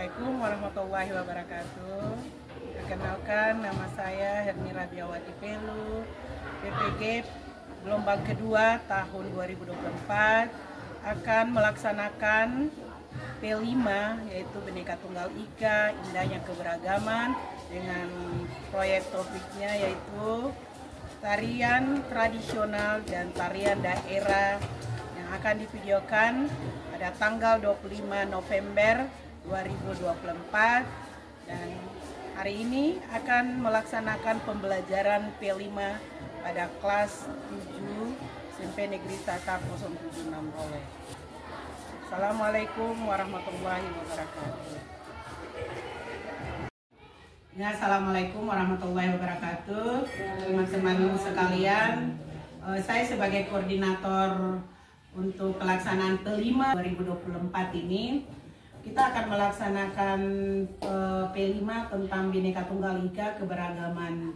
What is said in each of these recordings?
Assalamualaikum warahmatullahi wabarakatuh. Perkenalkan, nama saya Hermi Rabiawati Pelu, PPG gelombang kedua tahun 2024 akan melaksanakan P5, yaitu Bhinneka Tunggal Ika, indahnya keberagaman, dengan proyek topiknya yaitu tarian tradisional dan tarian daerah yang akan divideokan pada tanggal 25 November 2024, dan hari ini akan melaksanakan pembelajaran P5 pada kelas 7 SMP Negeri Tata 076 Rowe. Assalamualaikum warahmatullahi wabarakatuh. Ya, Assalamualaikum warahmatullahi wabarakatuh. Teman-teman sekalian, saya sebagai koordinator untuk pelaksanaan P5 2024 ini, kita akan melaksanakan P5 tentang Bhinneka Tunggal Ika, keberagaman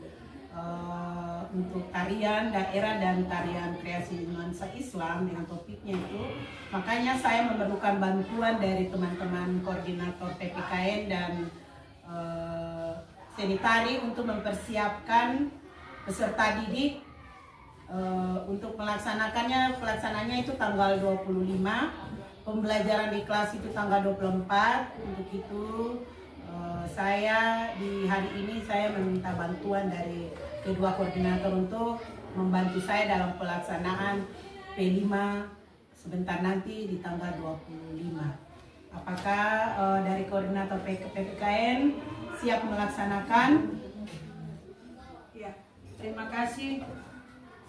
untuk tarian daerah dan tarian kreasi nuansa Islam dengan topiknya itu. Makanya saya memerlukan bantuan dari teman-teman koordinator PPKN dan seni tari untuk mempersiapkan peserta didik untuk pelaksananya itu tanggal 25. Pembelajaran di kelas itu tanggal 24. Untuk itu saya di hari ini saya meminta bantuan dari kedua koordinator untuk membantu saya dalam pelaksanaan P5 sebentar nanti di tanggal 25. Apakah dari koordinator PPKN siap melaksanakan? Ya, terima kasih.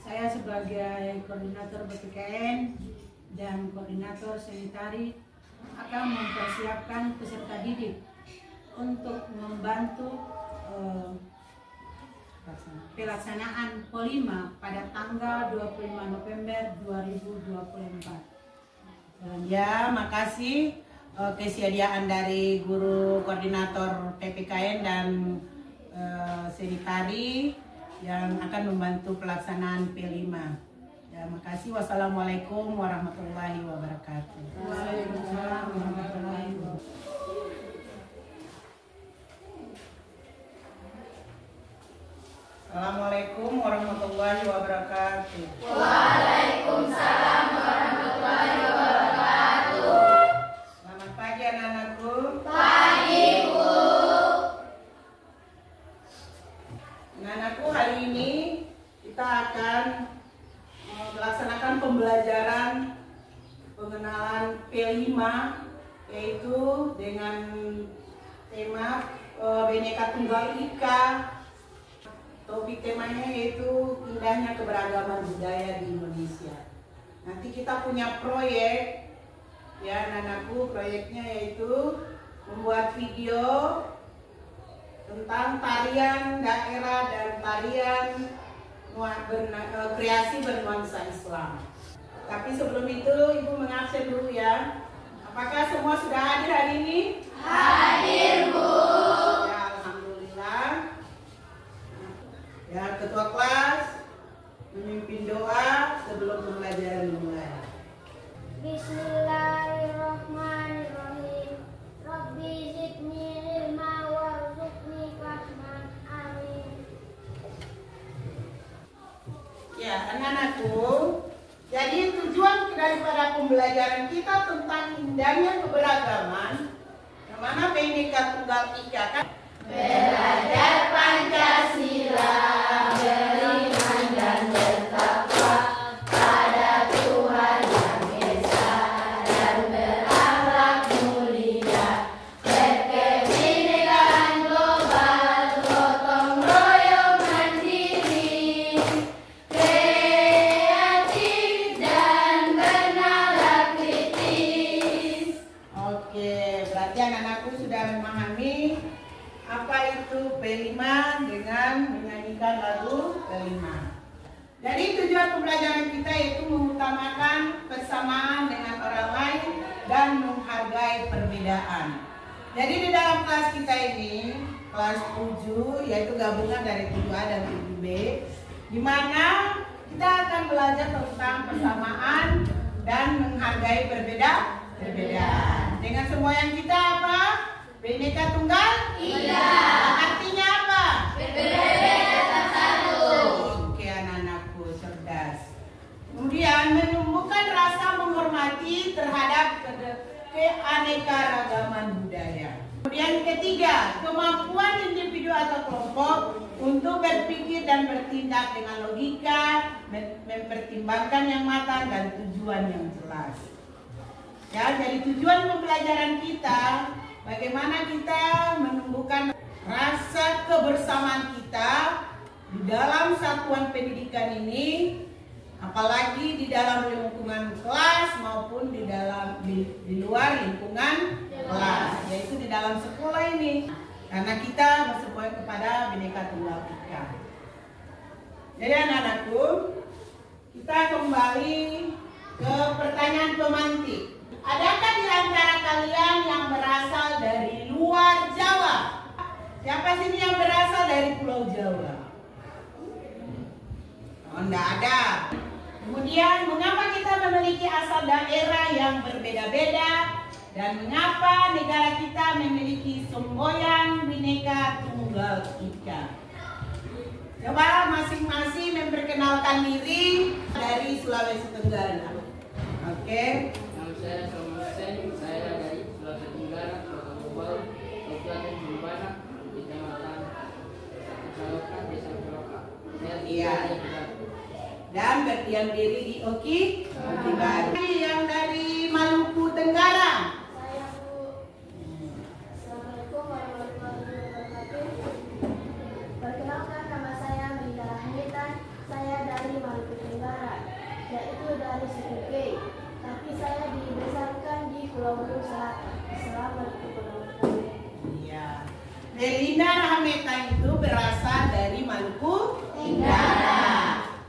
Saya sebagai koordinator PPKN dan koordinator seni tari akan mempersiapkan peserta didik untuk membantu pelaksanaan P5 pada tanggal 25 November 2024. Ya, makasih kesediaan dari guru koordinator PPKN dan seni tari yang akan membantu pelaksanaan P5. Ya, makasih. Wassalamualaikum warahmatullahi wabarakatuh. Waalaikumsalam warahmatullahi wabarakatuh. Assalamualaikum warahmatullahi wabarakatuh. Waalaikumsalam warahmatullahi wabarakatuh. Selamat pagi anak-anakku. Pagi, Bu. Anak-anakku, hari ini kita akan melaksanakan pembelajaran pengenalan P5, yaitu dengan tema Bhinneka Tunggal Ika. Topik temanya yaitu indahnya keberagaman budaya di Indonesia. Nanti kita punya proyek, ya anak-anakku, proyeknya yaitu membuat video tentang tarian daerah dan tarian kreasi bernuansa Islam. Tapi sebelum itu Ibu mengabsen dulu ya. Apakah semua sudah hadir hari ini? Hadir, Bu. Ya, alhamdulillah. Ya, ketua kelas memimpin doa sebelum pembelajaran dimulai. Bismillahirrahmanirrahim. Rabbi zidni ilma warzuqni fahman. Amin. Ya, anak-anakku, jadi tujuan daripada pembelajaran kita tentang indahnya keberagaman, yang mana Bhinneka Tunggal Ika kan? Belajar Pancasila, beriman dan bertakwa pada Tuhan Yang Esa dan berakhlak mulia, berkebinekaan global, gotong royong mandiri, kreatif dan bernalar kritis. Oke, berarti anak-anakku sudah memahami apa itu P5 dengan menyanyikan lagu P5. Jadi tujuan pembelajaran kita yaitu mengutamakan persamaan dengan orang lain dan menghargai perbedaan. Jadi di dalam kelas kita ini, kelas 7, yaitu gabungan dari 7A dan 7B, di mana kita akan belajar tentang persamaan dan menghargai perbedaan. Dengan semua yang kita apa? kelompok untuk berpikir dan bertindak dengan logika, mempertimbangkan yang matang dan tujuan yang jelas. Ya, jadi tujuan pembelajaran kita, bagaimana kita menumbuhkan rasa kebersamaan kita di dalam satuan pendidikan ini, apalagi di dalam lingkungan kelas maupun di luar lingkungan kelas, yaitu di dalam sekolah ini, karena kita bersekolah kepada Bhinneka Tunggal Ika. Jadi anak-anakku, kita kembali ke pertanyaan pemantik. Adakah di antara kalian yang berasal dari luar Jawa? Siapa sini yang berasal dari Pulau Jawa? Oh, enggak ada. Kemudian, mengapa kita memiliki asal daerah yang berbeda-beda? Dan mengapa negara kita memiliki semboyan Bhinneka Tunggal Ika? Coba masing-masing memperkenalkan diri dari Sulawesi Tenggara. Oke. Nama saya Salman Hussein, saya dari Sulawesi Tenggara, Kota Bogor, Kabupaten Jembana, Kecamatan Saloka, Desa Saloka. Saya Iya. Dan berdiam diri di Oki Baru. Yang dari Maluku Tenggara. Saya Bu. Assalamualaikum warahmatullahi wabarakatuh. Perkenalkan, nama saya Minda Rahmitan. Saya dari Maluku Tenggara, yaitu dari suku K. Tapi saya dibesarkan di Pulau Buru Selatan. Assalamualaikum warahmatullahi wabarakatuh. Iya. Melinda Rahmetan itu berasal dari Maluku Tenggara.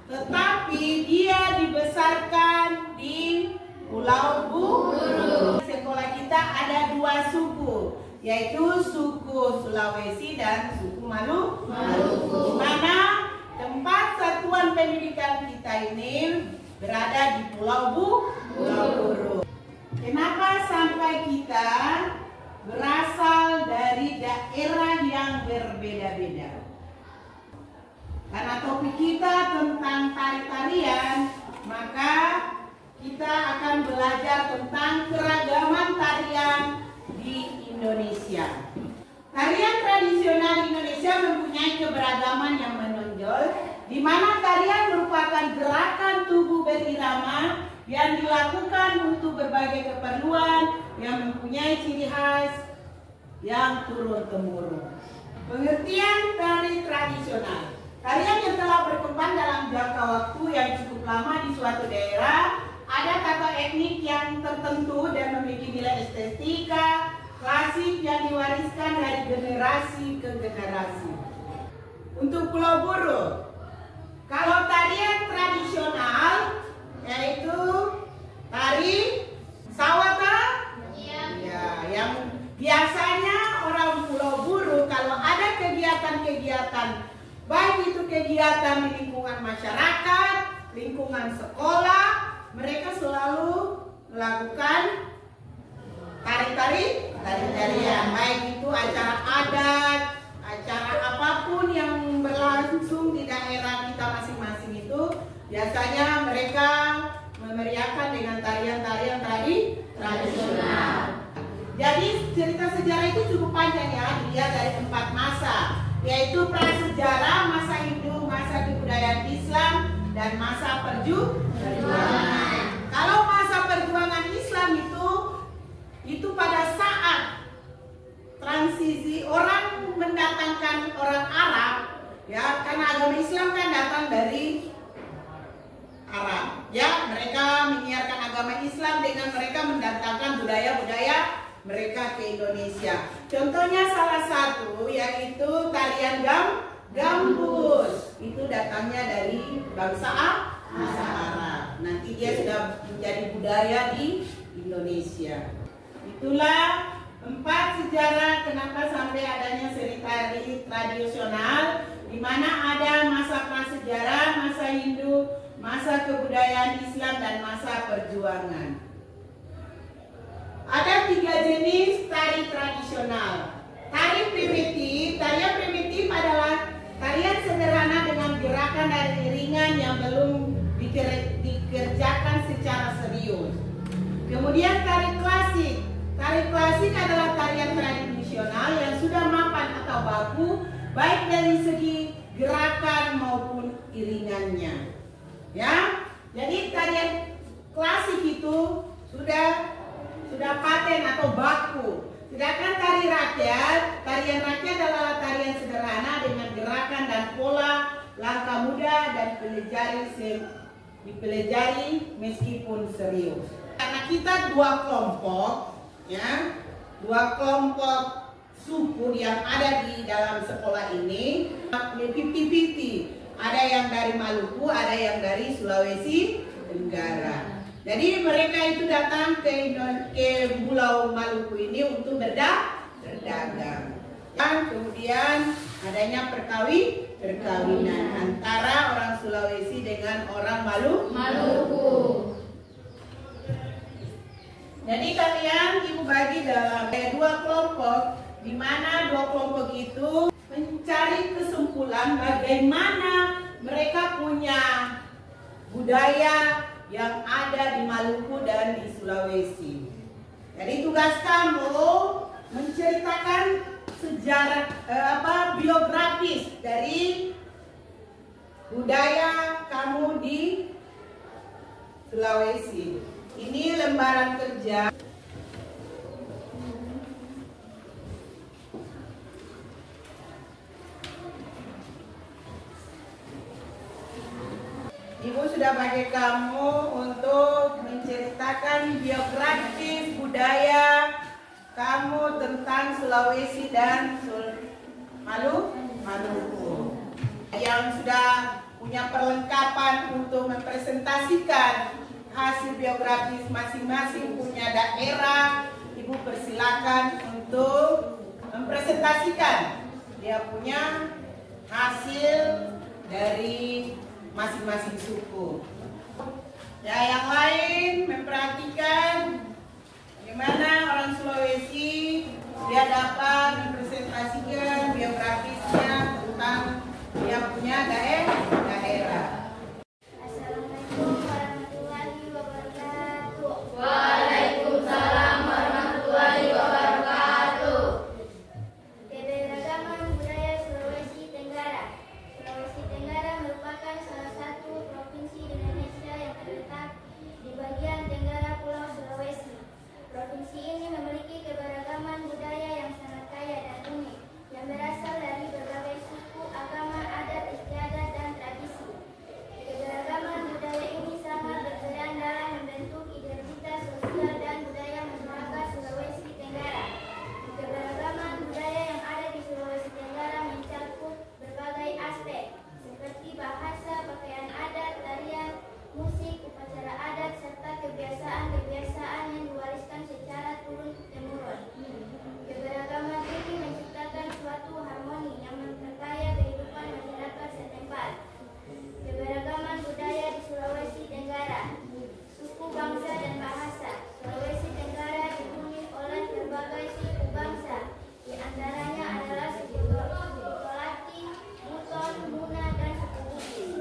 Tetapi dia dibesarkan di Pulau Buru. Sekolah kita ada dua suku, yaitu suku Sulawesi dan suku Maluku. Di mana tempat satuan pendidikan kita ini berada di Pulau Buru. Kenapa sampai kita berasal dari daerah yang berbeda-beda? Karena topik kita tentang tari-tarian, maka kita akan belajar tentang keragaman tarian di Indonesia. Tarian tradisional Indonesia mempunyai keberagaman yang menonjol, di mana tarian merupakan gerakan tubuh berirama yang dilakukan untuk berbagai keperluan yang mempunyai ciri khas yang turun-temurun. Pengertian tari tradisional. Tarian yang telah berkembang dalam jangka waktu yang cukup lama di suatu daerah, ada tata etnik yang tertentu dan memiliki nilai estetika, klasik yang diwariskan dari generasi ke generasi. Untuk Pulau Buru, kalau tarian tradisional yaitu tari sawata, ya, yang biasanya orang Pulau Buru kalau ada kegiatan-kegiatan, baik itu kegiatan di lingkungan masyarakat, lingkungan sekolah, mereka selalu melakukan tari-tarian, baik itu acara adat, acara apapun yang berlangsung di daerah kita masing-masing itu, biasanya mereka memeriahkan dengan tarian-tarian tradisional. Jadi cerita sejarah itu cukup panjang ya, dilihat dari 4 masa, yaitu prasejarah, masa Hindu, masa kebudayaan Islam, dan masa perjuangan. Kalau masa perjuangan Islam itu pada saat transisi orang mendatangkan orang Arab, ya, karena agama Islam kan datang dari Arab, ya, mereka menyiarkan agama Islam dengan mereka mendatangkan budaya-budaya mereka ke Indonesia. Contohnya salah satu yaitu tarian gambus. Itu datangnya dari bangsa Arab. Nanti dia sudah menjadi budaya di Indonesia. Itulah 4 sejarah kenapa sampai adanya seni tari tradisional, di mana ada masa prasejarah, masa Hindu, masa kebudayaan Islam, dan masa perjuangan. Ada 3 jenis tari tradisional. Tari primitif, tarian primitif adalah tarian sederhana dengan gerakan dan iringan yang belum dikerjakan secara serius. Kemudian tari klasik. Tari klasik adalah tarian tradisional yang sudah mapan atau baku baik dari segi gerakan maupun iringannya. Ya, jadi tarian klasik itu sudah paten atau baku. Sedangkan tarian rakyat adalah tarian sederhana dengan gerakan dan pola langkah mudah dan dipelajari meskipun serius. Karena kita dua kelompok suku yang ada di dalam sekolah ini, 50-50. Ada yang dari Maluku, ada yang dari Sulawesi Tenggara. Jadi mereka itu datang ke Pulau Maluku ini untuk berdagang. Dan kemudian adanya perkawinan antara orang Sulawesi dengan orang Maluku. Jadi kalian ibu bagi dalam dua kelompok, di mana dua kelompok itu mencari kesimpulan bagaimana mereka punya budaya yang ada di Maluku dan di Sulawesi. Jadi tugas kamu menceritakan sejarah biografis dari budaya kamu di Sulawesi. Ini lembaran kerja. Ibu sudah pakai kamu untuk menceritakan biografis budaya kamu tentang Sulawesi dan Maluku. Yang sudah punya perlengkapan untuk mempresentasikan hasil biografis masing-masing punya daerah, ibu persilakan untuk mempresentasikan dia punya hasil dari masing-masing suku. Ya, yang lain memperhatikan bagaimana orang Sulawesi dia dapat mempresentasikan biografisnya tentang dia punya daerah. Assalamualaikum warahmatullahi wabarakatuh. Waalaikumsalam warahmatullahi wabarakatuh. Keberagaman budaya Sulawesi Tenggara. Sulawesi Tenggara merupakan salah satu provinsi di Indonesia yang terletak di bagian tenggara Pulau Sulawesi. Provinsi ini memiliki keberagaman budaya yang sangat kaya dan unik, yang berasal dari berbagai suku, agama, adat istiadat, dan tradisi. Keberagaman budaya ini sangat berperan dalam membentuk identitas sosial dan budaya masyarakat Sulawesi Tenggara. Keberagaman budaya yang ada di Sulawesi Tenggara mencakup berbagai aspek, seperti bahasa, pakaian adat, tarian, musik, upacara adat, serta kebiasaan-kebiasaan yang diwariskan secara turun-temurun. Keberagaman ini menciptakan suatu harmoni yang memperkaya kehidupan masyarakat setempat. Keberagaman budaya di Sulawesi Tenggara. Suku, bangsa, dan bahasa. Sulawesi Tenggara dipenuhi oleh berbagai suku bangsa. Di antaranya adalah suku Tolaki, Buton, Muna, dan suku Bugis.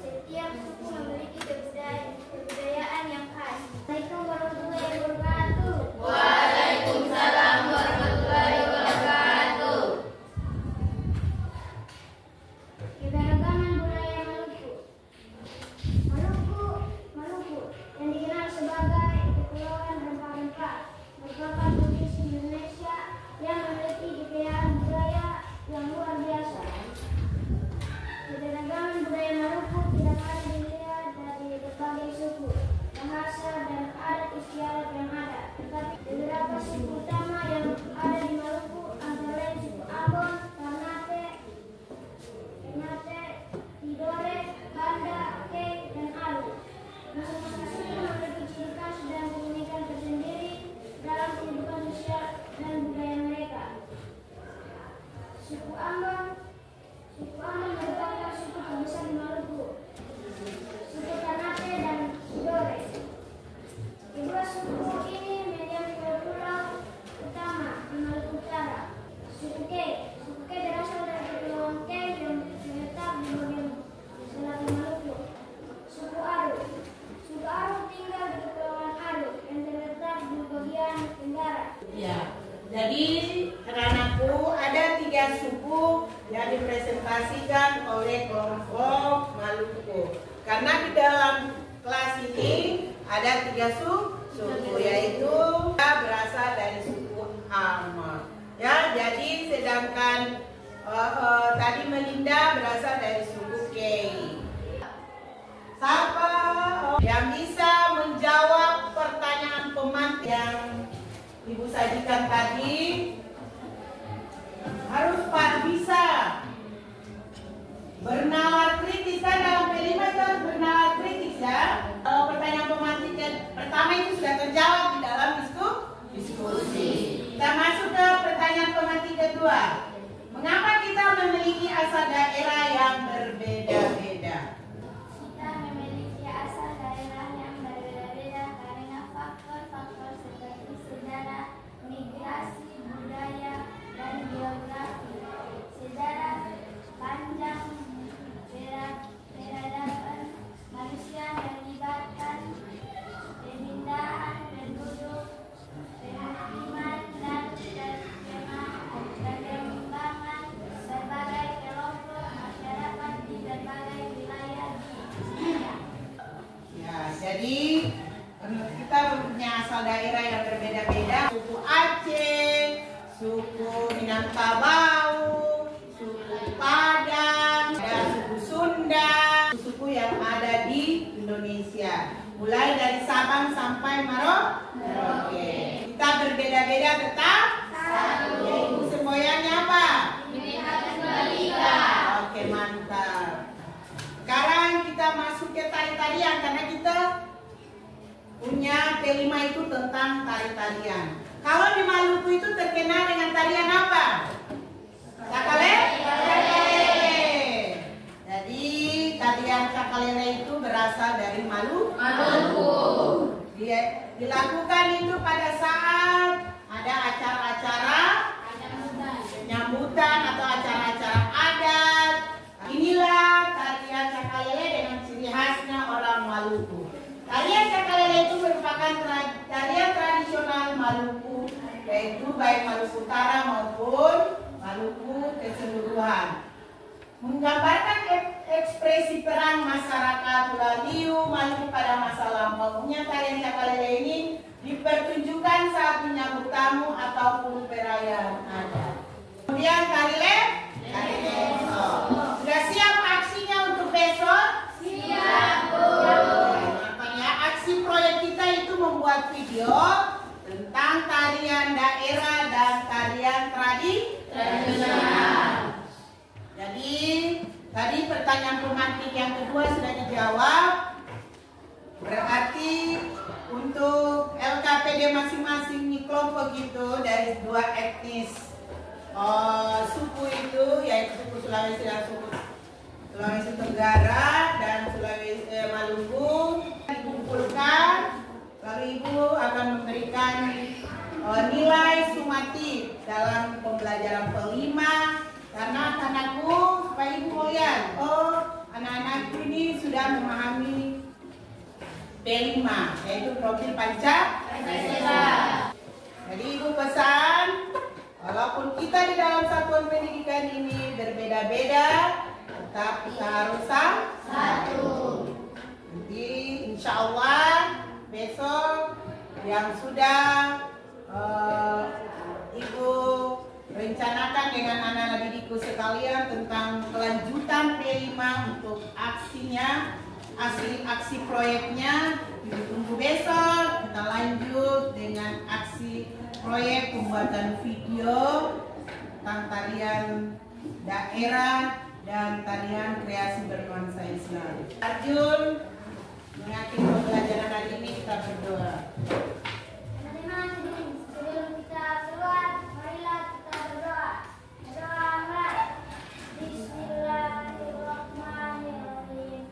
Setiap suku memiliki kebudayaan yang khas. Assalamualaikum warahmatullahi wabarakatuh. Waalaikumsalam warahmatullahi wabarakatuh. Keberagaman budaya Maluku. Maluku yang dikenal sebagai Kepulauan Rempah-Rempah merupakan provinsi Indonesia yang memiliki kekayaan budaya yang luar biasa. Keberagaman budaya Maluku tidak hanya dilihat dari berbagai suku, bahasa, dan adat istiadat yang ada, tetapi beberapa suku utama yang ada di Maluku antara lain suku Ambon, Ternate, Tidore, Banda, Kei, dan Alu. Masing-masing suku memiliki ciri khas dan keunikan tersendiri dalam kehidupan sosial dan budaya mereka. Suku Ambon merupakan suku terbesar di Maluku. Suku Ternate dan Tidore. Kedua suku ini menjadi pulau utama di Maluku Utara. Suku Kei berasal dari Kepulauan Kei yang terletak di bagian selatan Maluku. Suku Aru tinggal di Kepulauan Aru yang terletak di bagian tenggara. Ya, jadi anak-anakku ada 3 suku yang dipresentasikan oleh kelompok Maluku. Karena di dalam kelas ini ada 3 suku, yaitu berasal dari suku Ama. Ya, jadi sedangkan tadi Melinda berasal dari suku Kei. Siapa yang bisa menjawab pertanyaan pemantik yang Ibu sajikan tadi? Harus bisa bernalar kritis, kan dalam P5 itu harus bernalar kritis ya. Kalau pertanyaan pemantik yang pertama itu sudah terjawab di dalam diskusi. Kita masuk ke pertanyaan pemantik kedua. Mengapa kita memiliki asal daerah yang berbeda-beda? Kita memiliki asal daerah yang berbeda-beda karena faktor-faktor seperti sejarah, migrasi, budaya, dan geografi. Sejarah panjang peradaban manusia melibatkan pemindahan penduduk, pemukiman, dan perkembangan berbagai kelompok masyarakat di berbagai wilayah di dunia. Ya, jadi kita punya asal daerah yang berbeda-beda. Suku Aceh, suku Minangkabau, suku Padang, ada suku Sunda, suku yang ada di Indonesia. Mulai dari Sabang sampai Merauke. Kita berbeda-beda tetap satu. Yaitu semboyannya apa? Oke, mantap. Sekarang kita masuk ke tari-tarian karena kita punya P5 itu tentang tari-tarian. Kalau di Maluku itu terkenal dengan tarian apa? Cakalele. Jadi tarian cakalele itu berasal dari Maluku. Dia dilakukan itu pada saat ada acara-acara penyambutan atau acara-acara adat. Inilah tarian cakalele dengan ciri khasnya orang Maluku. Tarian cakalele itu merupakan tarian tradisional Maluku, yaitu baik Maluku Utara maupun Maluku keseluruhan. Menggambarkan ekspresi perang masyarakat Tulaliu Maluku pada masa lampau. Tarian cakalele ini dipertunjukkan saat menyambut tamu ataupun perayaan adat. Kemudian tari leso. Sudah siap aksinya untuk besok? Siap, Bu. Makanya aksi proyek kita itu membuat video tentang tarian daerah dan tarian tradisional. Jadi tadi pertanyaan pemantik yang kedua sudah dijawab. Berarti untuk LKPD masing-masing di kelompok itu dari 2 etnis suku itu, yaitu suku Sulawesi dan suku Sulawesi Tenggara dan Sulawesi Maluku dikumpulkan, lalu Ibu akan memberikan nilai sumatif dalam pembelajaran P5 karena anak-anakku supaya Ibu mau lihat, anak-anakku ini sudah memahami P5 yaitu profil Pancasila. Jadi Ibu pesan, walaupun kita di dalam satuan pendidikan ini berbeda-beda, tetap kita harus satu. Jadi insya Allah besok yang sudah Ibu rencanakan dengan anak-anak didikku sekalian tentang kelanjutan P5 untuk aksinya, aksi proyeknya ditunggu besok. Kita lanjut dengan aksi proyek pembuatan video tentang tarian daerah dan tarian kreasi bernuansa Islam. Arjun, mengakhiri pembelajaran hari ini kita berdoa. Sebelum kita keluar, marilah kita berdoa. Berdoa. Bismillahirrahmanirrahim.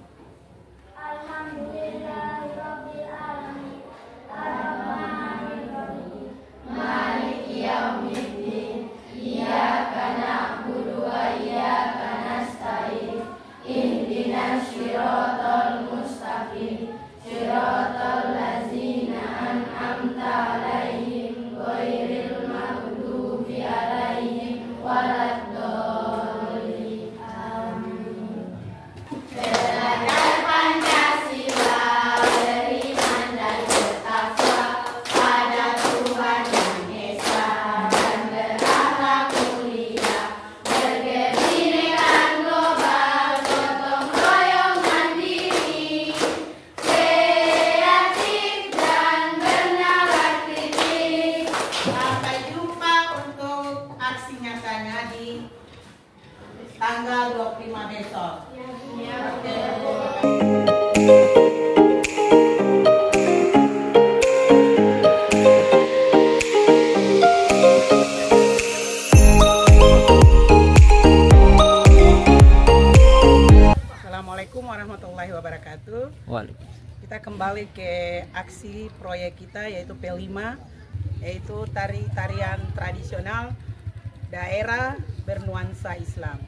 Alhamdulillahirabbil alamin. Arrahmanirrahim. Maliki yaumiddin. Iyyaka na'budu wa iyyaka nasta'in. Ihdinas shiratal mustaqim. Shiratal ladzina an'amta 'alaihim ghairil maghdubi aksi nyatanya di tanggal 25 besok. Assalamualaikum warahmatullahi wabarakatuh. Kita kembali ke aksi proyek kita yaitu P5, yaitu tarian tradisional daerah bernuansa Islam.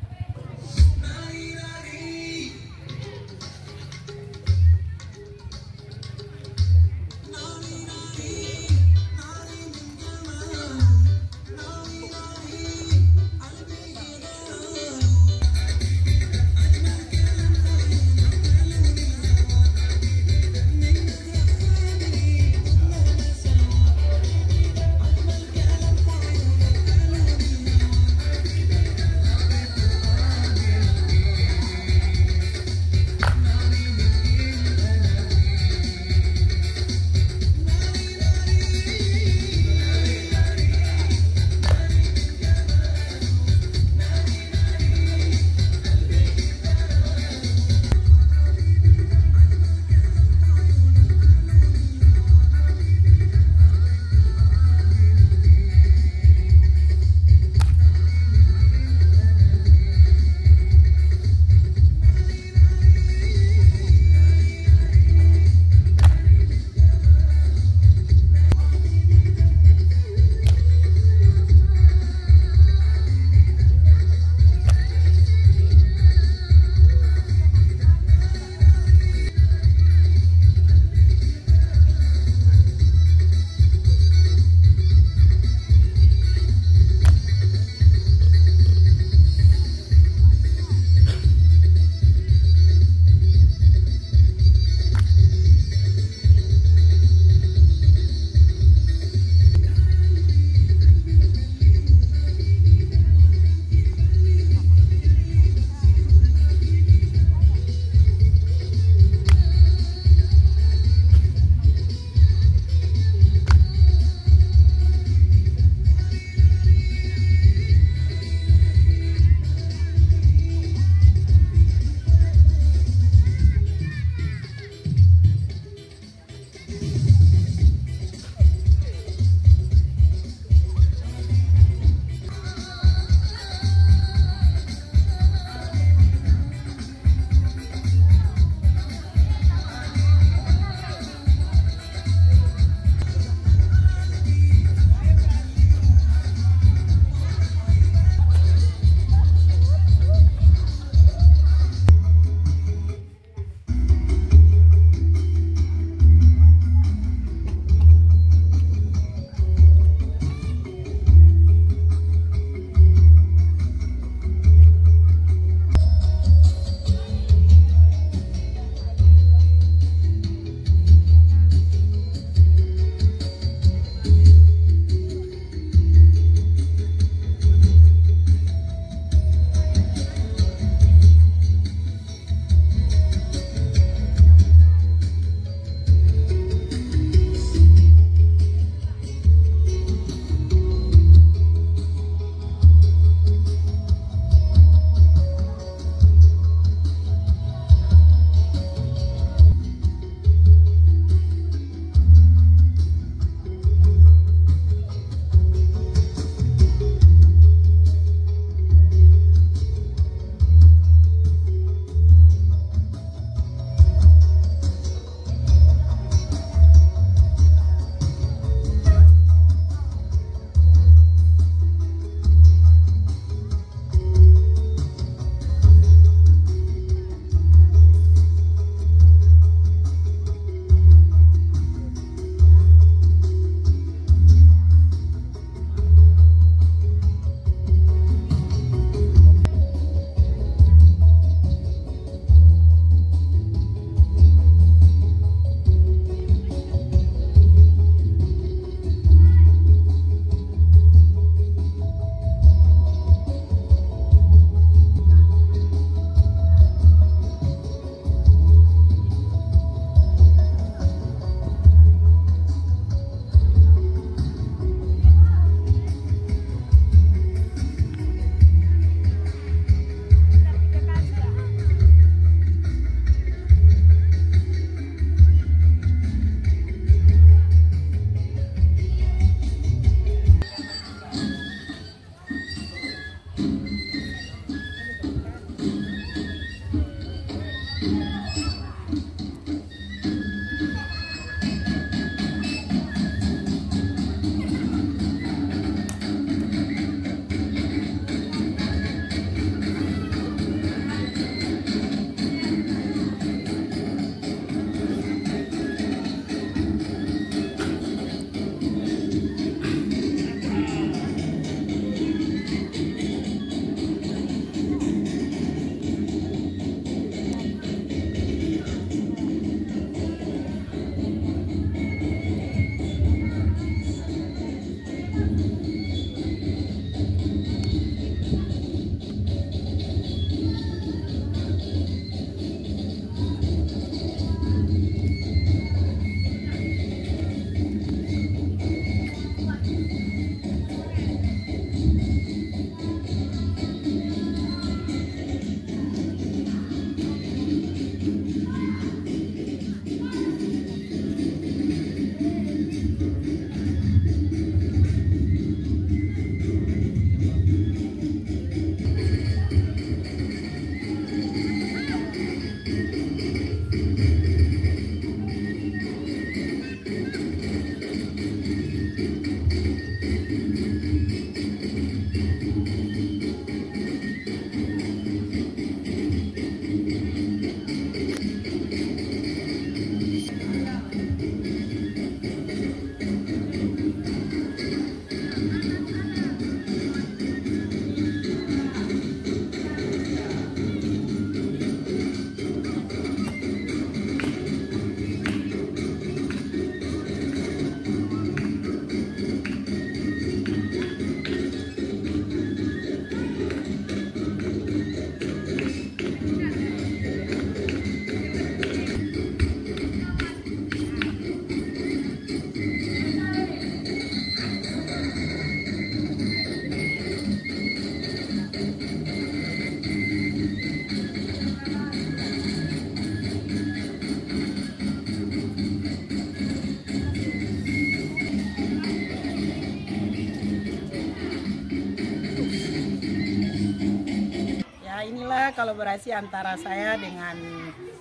Inilah kolaborasi antara saya dengan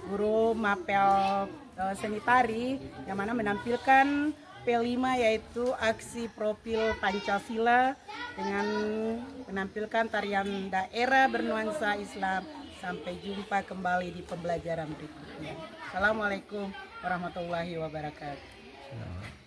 guru mapel seni tari yang mana menampilkan P5 yaitu aksi profil Pancasila dengan menampilkan tarian daerah bernuansa Islam. Sampai jumpa kembali di pembelajaran berikutnya. Assalamualaikum warahmatullahi wabarakatuh.